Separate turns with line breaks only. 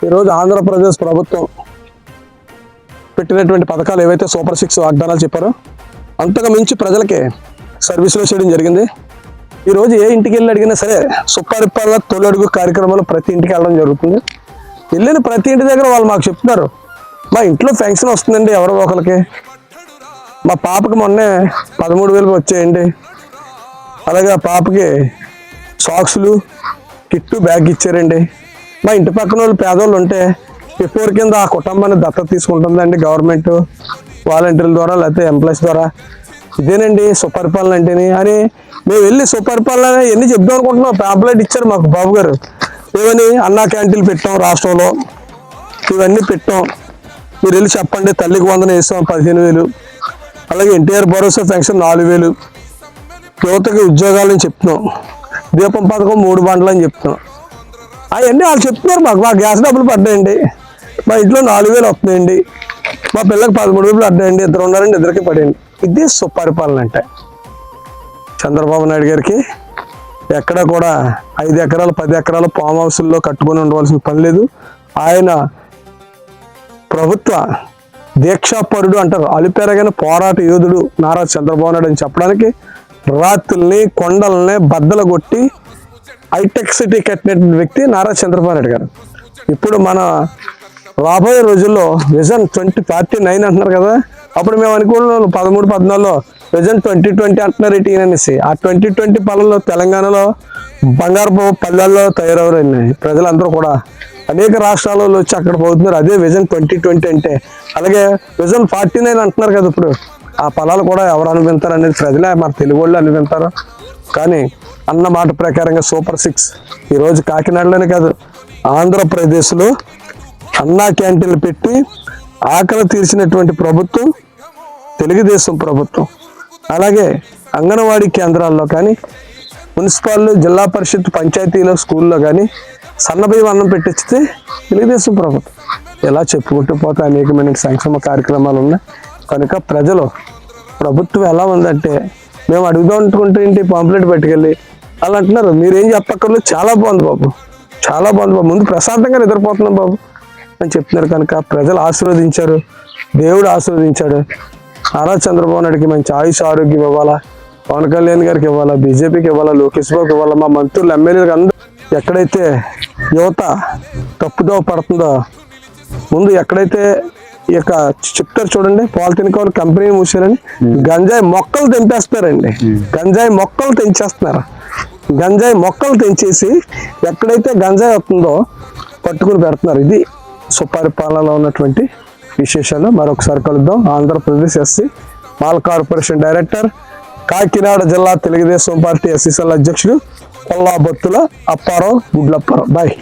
ఈరోజు ఆంధ్రప్రదేశ్ ప్రభుత్వం పెట్టినటువంటి పథకాలు ఏవైతే సూపర్ 6 వాగ్దానాలు చెప్పారో అంతగా మించి ప్రజలకి సర్వీసులు చేయడం జరిగింది. ఈరోజు ఏ ఇంటికి వెళ్ళి అడిగినా సరే సుపరిపాలన తొలడుగు కార్యక్రమాలు ప్రతి ఇంటికి వెళ్ళడం జరుగుతుంది. వెళ్ళిన ప్రతి ఇంటి దగ్గర వాళ్ళు మాకు చెప్తున్నారు, మా ఇంట్లో ఫంక్షన్ వస్తుందండి ఎవరో ఒకరికి, మా పాపకి మొన్నే 13,000 వచ్చాయండి, అలాగే ఆ పాపకి సాక్సులు కిట్టు బ్యాగ్ ఇచ్చారండి, మా ఇంటి పక్కన వాళ్ళు పేదవాళ్ళు ఉంటే ఎఫోర్ కింద ఆ కుటుంబాన్ని దత్తత తీసుకుంటుందండి గవర్నమెంట్ వాలంటీర్ల ద్వారా లేకపోతే ఎంప్లాయీస్ ద్వారా. ఇదేనండి సుపరిపాలన అంటేని అని మేము వెళ్ళి సుపరిపాలన ఎన్ని చెప్దాం అనుకుంటున్నాం. ప్యాంప్లెట్ ఇచ్చారు మాకు బాబు గారు, ఏమని అన్నా క్యాంటీన్లు పెట్టాం రాష్ట్రంలో, ఇవన్నీ పెట్టాం, మీరు వెళ్ళి చెప్పండి. తల్లికి వందన వేసాం 15,000, అలాగే ఎన్టీఆర్ భరోసా పెన్షన్ 4,000, యువతకి ఉద్యోగాలని చెప్తున్నాం, దీపం పథకం 3 బండ్లు అని చెప్తున్నాం. అవన్నీ వాళ్ళు చెప్తున్నారు మాకు. మా గ్యాస్ డబ్బులు పడ్డాయండి, మా ఇంట్లో 4,000 వస్తున్నాయండి, మా పిల్లకి 13,000 పడ్డాయండి, 2 ఉన్నారండి, 2కి పడాయండి. ఇది సుపరిపాలన అంటే. చంద్రబాబు నాయుడు గారికి ఎక్కడ కూడా 5 ఎకరాలు 10 ఎకరాలు ఫామ్ హౌస్ల్లో కట్టుకొని ఉండవలసిన పని లేదు. ఆయన ప్రభుత్వ దీక్షాపరుడు అంటారు, అలుపెరగిన పోరాట యోధుడు నారా చంద్రబాబు నాయుడు అని చెప్పడానికి రాత్రుల్ని కొండల్ని బద్దలు కొట్టి హైటెక్ సిటీ కట్టినటువంటి వ్యక్తి నారా చంద్రబాబు నాయుడు గారు. ఇప్పుడు మన రాబోయే రోజుల్లో విజన్ 2049 అంటున్నారు కదా, అప్పుడు మేము అనుకున్నాం 13-14లో విజన్ 2020 అంటున్నారు ఇటీ అనేసి. ఆ 2020 పాలనలో తెలంగాణలో బంగారపు పల్లెల్లో తయారవుతున్నాయి ప్రజలందరూ కూడా, అనేక రాష్ట్రాలలో వచ్చి అక్కడ పోతున్నారు. అదే విజన్ 2020 అంటే. అలాగే విజన్ 49 అంటున్నారు కదా, ఇప్పుడు ఆ ఫలాలు కూడా ఎవరు అనుభవిస్తారు అనేది ప్రజలే, మన తెలుగు వాళ్ళు అనుభవిస్తారు. కానీ అన్న మాట ప్రకారంగా సూపర్ 6 ఈరోజు కాకినాడలోనే కాదు ఆంధ్రప్రదేశ్లో అన్నా క్యాంటీన్లు పెట్టి ఆకలి తీర్చినటువంటి ప్రభుత్వం తెలుగుదేశం ప్రభుత్వం. అలాగే అంగన్వాడీ కేంద్రాల్లో కానీ, మున్సిపల్ జిల్లా పరిషత్ పంచాయతీలో స్కూల్లో కానీ సన్నబియ్యం అన్నం పెట్టించితే తెలుగుదేశం ప్రభుత్వం. ఇలా చెప్పుకుంటూ పోతే అనేకమైన సంక్షేమ కార్యక్రమాలు ఉన్నాయి. కనుక ప్రజలు ప్రభుత్వం ఎలా ఉందంటే, మేము అడుగుదాం అనుకుంటే ఏంటి పాంప్లెట్ పట్టుకెళ్ళి అలా అంటున్నారు. మీరేం చెప్పక్కర్లేదు, చాలా బాగుంది బాబు, చాలా బాగుంది బాబు, ముందు ప్రశాంతంగా నిద్రపోతున్నాం బాబు అని చెప్తున్నారు. కనుక ప్రజలు ఆశీర్వదించారు, దేవుడు ఆశీర్వదించాడు. నారా చంద్రబాబు నాయుడికి మంచి ఆయుష్ ఆరోగ్యం ఇవ్వాలా, పవన్ కళ్యాణ్ గారికి ఇవ్వాలా, బీజేపీకి ఇవ్వాలా, లోకేష్ బాబుకి ఇవ్వాలా, మా మంత్రులు ఎమ్మెల్యేలకు అందరూ. ఎక్కడైతే యువత తప్పుదో పడుతుందో, ముందు ఎక్కడైతే ఈ యొక్క చెప్తారు చూడండి, పాలిథిన్ కవర్ కంపెనీని మూసారని గంజాయి మొక్కలు తెంపేస్తారండి, గంజాయి మొక్కలు తెంచేస్తున్నారు. గంజాయి మొక్కలు తెంచేసి ఎక్కడైతే గంజాయి వస్తుందో పట్టుకుని పెడుతున్నారు. ఇది సుపరిపాలనలో ఉన్నటువంటి విశేషాలు. మరొకసారి కలుద్దాం. Andhra Pradesh SC mall corporation director, Kakinada జిల్లా తెలుగుదేశం పార్టీ ఎస్సీసీఎల్ అధ్యక్షుడు కొల్లాబొత్తుల అప్పారావు గుడ్లప్పారావు. బాయ్.